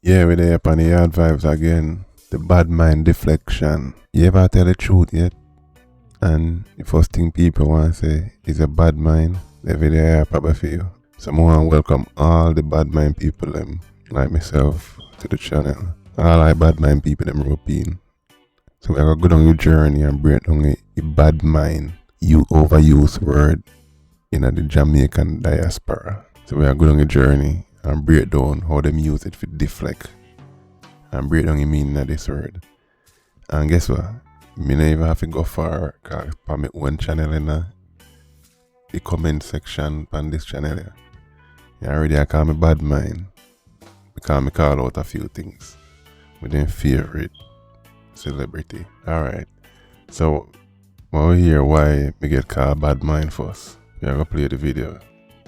Yeah, we're there upon the yard vibes again. The bad mind deflection. You ever tell the truth yet? And the first thing people want to say is a bad mind. The video probably for you. So I want to welcome all the bad mind people like myself to the channel. All I bad mind people them European. So we're gonna go down your journey and break down the bad mind. You overuse word in the Jamaican diaspora. So we are going on a journey and break down how them use it for deflect and break down the meaning of this word. And guess what? Me not even have to go far because on my own channel in the comment section on this channel here. You already I call me bad mind because I call out a few things with them favorite celebrity. Alright. So we're here why we get called bad mind first. We are gonna play the video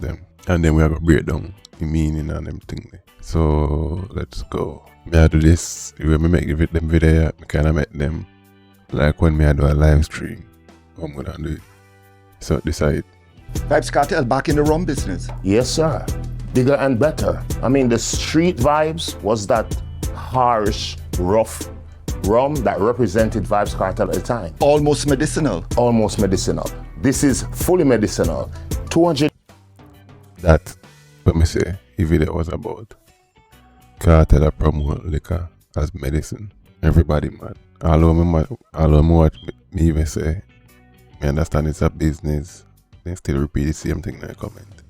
then. And then we are gonna break down the meaning and them things. So let's go. Me I do this when me make them video, I kinda make them like when me I do a live stream. I'm gonna do it. So decide. Vybz Kartel back in the rum business. Yes, sir. Bigger and better. I mean, the street vibes was that harsh, rough rum that represented Vybz Kartel at the time. Almost medicinal. Almost medicinal. This is fully medicinal. 200. That what me say the video was about. Cartel a promote liquor as medicine. Everybody mad. Although me watch me even say me understand it's a business, they still repeat the same thing in the comment.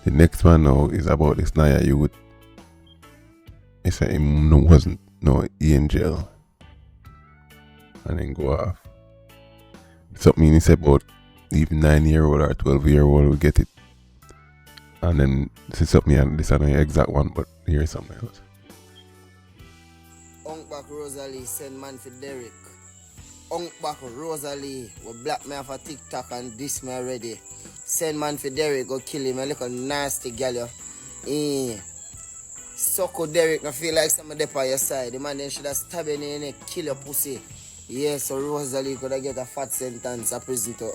The next one now is about this Niah youth. He said him wasn't in jail. And then go off. Something he said about even 9-year-old or 12-year-old will get it. And then this is something and this is not the exact one, but here's something else. Unk back Rosalie send man for Derek. Unk back Rosalie will black me off a TikTok and diss me already. Send man for Derek go kill him. I look a nasty gal. Sucko Derek, I feel like someone there by your side. The man then should have stabbed you in the neck, kill your pussy. Yeah, so Rosalie could have get a fat sentence, a prison too.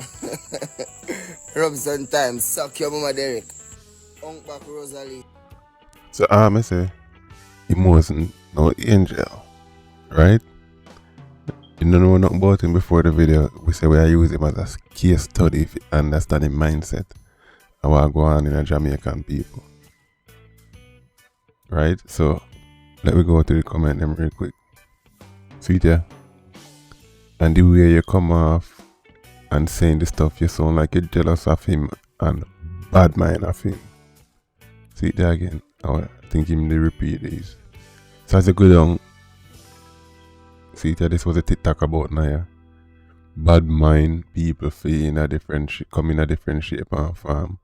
Rub sometimes, suck your mama Derek. Unk back Rosalie. So I say he wasn't no angel, right? You don't know nothing about him before the video. We say we are use him as a case study if you understand his mindset and what go on in a Jamaican people. Right? So let me go to the comment them real quick. See ya. And the way you come off and saying the stuff, you sound like you're jealous of him and bad mind of him. See it there again. I think him they repeat these. So as a good on, see it there, this was a TikTok about Niah. Bad mind people feel in a different come in a different shape and form.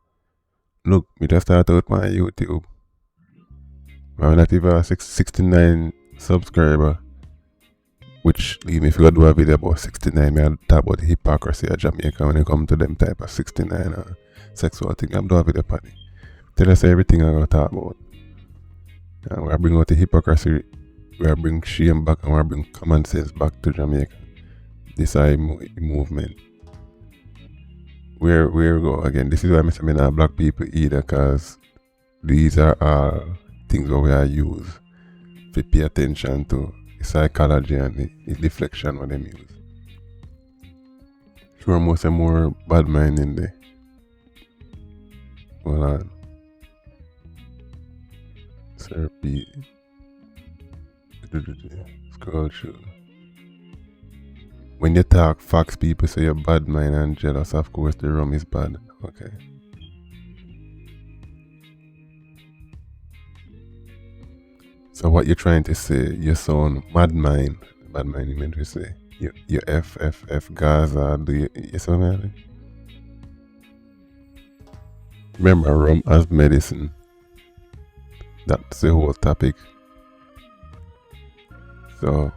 Look, me just start out my YouTube. I'm not even a 69 subscriber. Which even if you do a video about 69, me I talk about the hypocrisy of Jamaica when it comes to them type of 69 or sexual thing. I'm doing a video about it. Tell us everything I'm going to talk about. And we bring out the hypocrisy, we bring shame back, and we bring common sense back to Jamaica. This is movement. Where we go again. This is why I'm saying not black people either, because these are all things that we are use to pay attention to. Psychology and the deflection what them use. Sure, most of more bad mind in there. Hold on. Therapy. Scroll through. When you talk facts, people say you're bad mind and jealous. Of course, the rum is bad. Okay. So what you're trying to say, you sound mad mind you meant to say. You FFF Gaza, do you sound mad? Remember rum as medicine. That's the whole topic. So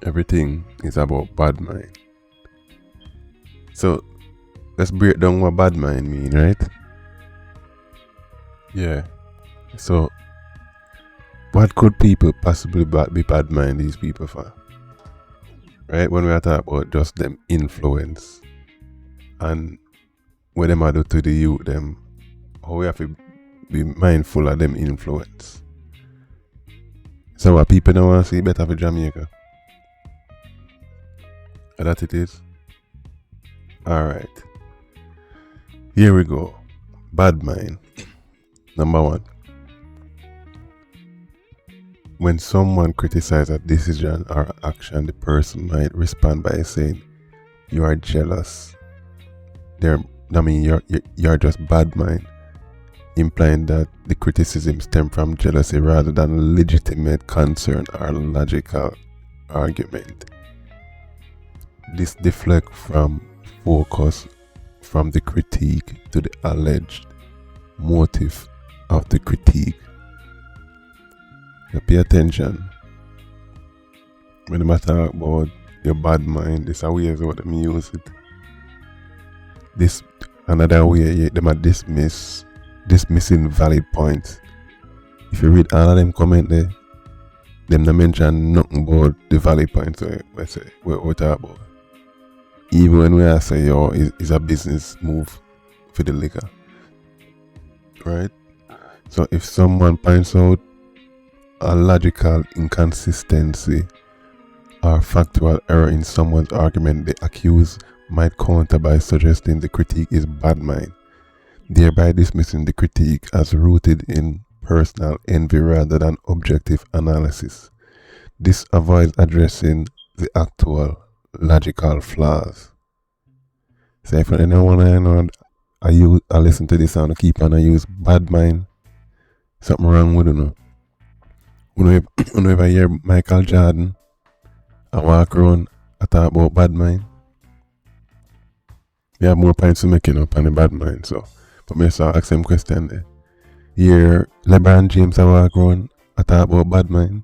everything is about bad mind. So let's break down what bad mind mean, right? Yeah. So what could people possibly be bad mind these people for? Right? When we are talking about just them influence and what them are do to the youth, them how we have to be mindful of them influence. So what, people don't want to see better for Jamaica? That it is? Alright. Here we go. Badmind. Number 1. When someone criticizes a decision or action, the person might respond by saying, "You are jealous." You're just bad mind, implying that the criticism stems from jealousy rather than a legitimate concern or logical argument. This deflects from focus from the critique to the alleged motive of the critique. Now pay attention. When I talk about your bad mind, this is a way what them use it. This another way them are dismissing valid points. If you read all of them comment there, them not mention nothing about the valid points we talk about. Even when we say yo is a business move for the liquor. Right? So if someone points out a logical inconsistency or factual error in someone's argument, the accused might counter by suggesting the critique is bad mind, thereby dismissing the critique as rooted in personal envy rather than objective analysis. This avoids addressing the actual logical flaws. So if anyone I know I listen to this and I keep on I use bad mind, something wrong with you. When you ever hear Michael Jordan I walk around I talk about bad mind, we have more points to make up on the bad mind. So but me so ask them question there. Hear LeBron James I walk around I talk about bad mind.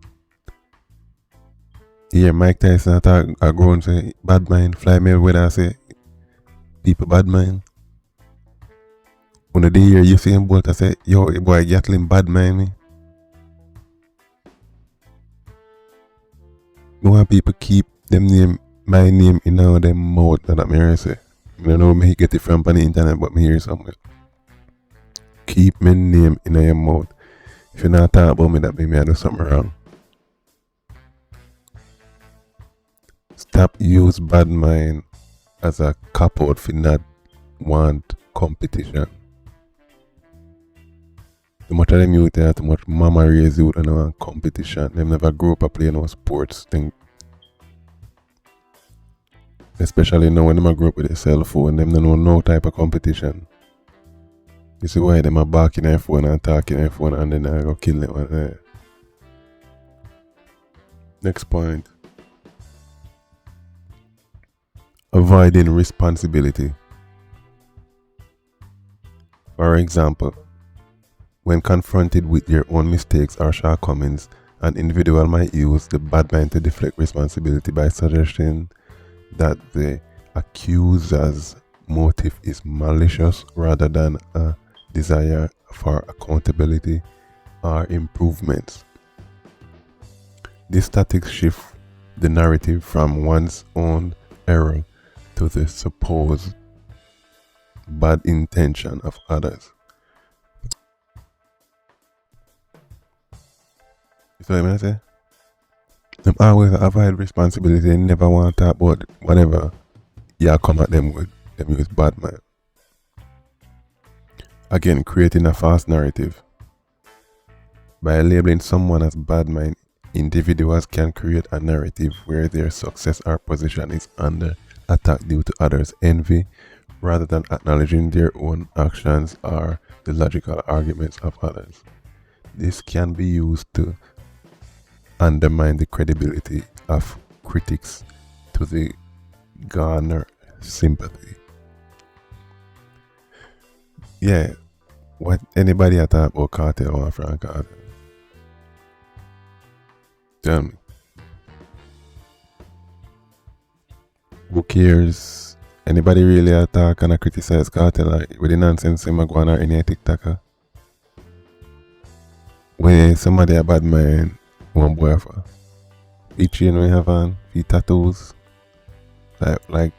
Hear Mike Tyson I go and say bad mind, fly me where I say people bad mind. When they hear you saying Bolt I say, yo boy Gatling bad mind me. I want people keep my name in all them mouth that me hear say. I don't know where me get it from on the internet, but me hear somewhere. Keep my name in your mouth. If you not talk about me, that means I do something wrong. Stop use bad mind as a cop out for not want competition. Too much of them youth there, too much mama raise youth and want competition. Them never grew up playing no sports thing. Especially now when them grow up with a cell phone, them don't know no type of competition. You see why them are barking their phone and talking their phone and then I go kill them one there. Next point. Avoiding responsibility. For example, when confronted with their own mistakes or shortcomings, an individual might use the bad mind to deflect responsibility by suggesting that the accuser's motive is malicious rather than a desire for accountability or improvements. This tactic shifts the narrative from one's own error to the supposed bad intention of others. You see what I say? Them always avoid responsibility and never want to talk about whatever you come at them with. Them use bad mind. Again, creating a false narrative. By labeling someone as bad mind, individuals can create a narrative where their success or position is under attack due to others' envy, rather than acknowledging their own actions or the logical arguments of others. This can be used to undermine the credibility of critics to the garner sympathy. Yeah, what anybody at talk about Kartel or Frank Kartel? Tell me. Who cares? Anybody really attack and criticize Kartel with the nonsense in Magwana or any TikToker? When somebody a bad man, one boy for the chain we have on, the tattoos, like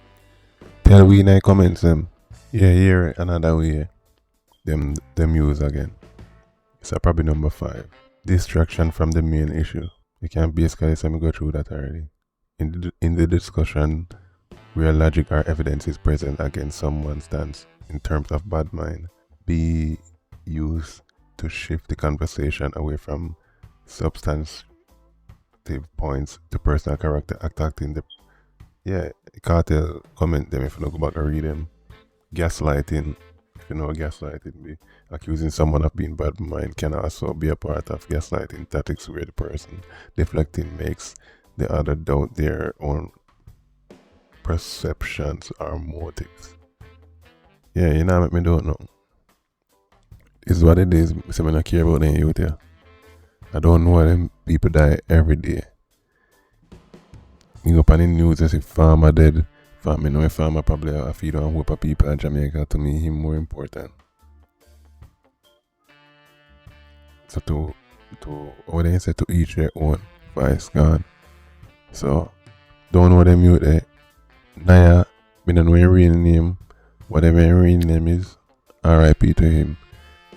tell we in the comments them, yeah, here another way, them use again. So probably number 5, distraction from the main issue. You can't basically say me go through that already. In the discussion where logic or evidence is present against someone's stance in terms of bad mind, be used to shift the conversation away from substantive points to personal character attacking the cartel comment them if you don't go back and read them. Gaslighting, if you know what gaslighting be, accusing someone of being bad mind can also be a part of gaslighting tactics where the person deflecting makes the other doubt their own perceptions or motives. Yeah, you know what me don't know. It's what it is. So I don't care about them youth here. I don't know them people die every day. You go up on the news and say farmer dead. Farmer know a farmer probably a feed on whoop of people in Jamaica. To me, him more important. So to what they say, to each their own. Vice gone. So don't know them youth there. Niah, me don't know your real name. Whatever your real name is, R.I.P. to him.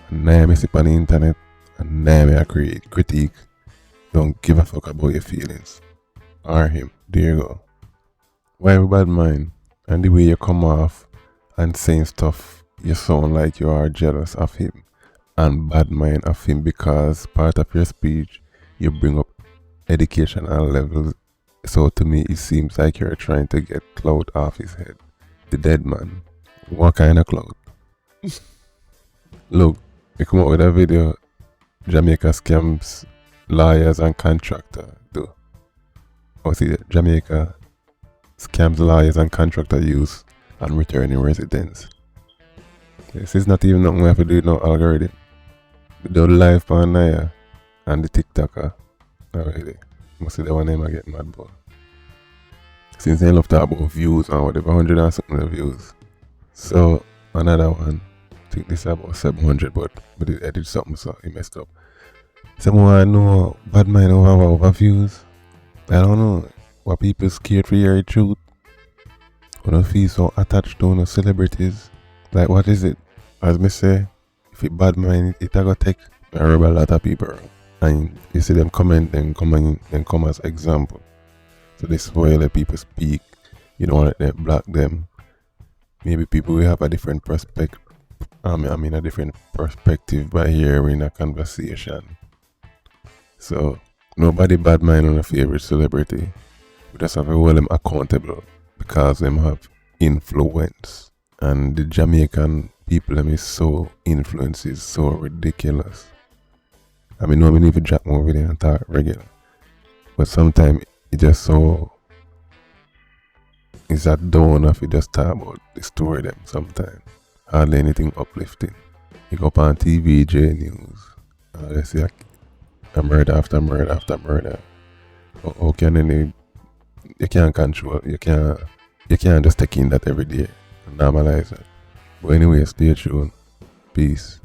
And Niah me sit on the internet and Niah me a create critique. Don't give a fuck about your feelings. Or him. There you go. Why we bad mind? And the way you come off and saying stuff, you sound like you are jealous of him and bad mind of him because part of your speech you bring up educational levels. So to me it seems like you're trying to get clout off his head. The dead man. What kind of clout? Look, you come up with a video. Jamaica scams lawyers and contractors do. Oh, see, Jamaica scams lawyers and contractor use and returning residents. This is not even nothing we have to do with no algorithm. We do live on Niah and the TikToker. Already. Must see the one name I get mad about. Since they love to talk about views and whatever, 100 and something views. So another one, I think this is about 700, but it edit something so he messed up. Someone know bad mind over views. I don't know. What people scared for hear the truth. When I feel so attached to celebrities. Like what is it? As me say, if it bad mind, it a go take a rebel lot of people. And you see them comment, then come as example. So this is why you let people speak. You don't want to let them block them. Maybe people will have a different perspective. A different perspective by hearing a conversation. So nobody bad mind on a favorite celebrity. We just have to hold them accountable because them have influence. And the Jamaican people them is so influence is so ridiculous. I mean, no, we need to drop more video and talk regular. But sometimes it just so it's that down if you just talk about the story them sometimes. Hardly anything uplifting. You go up on TV, J News. Let's see a murder after murder after murder. How can any you can't control you can't just take in that every day and normalize it. But anyway, stay tuned. Peace.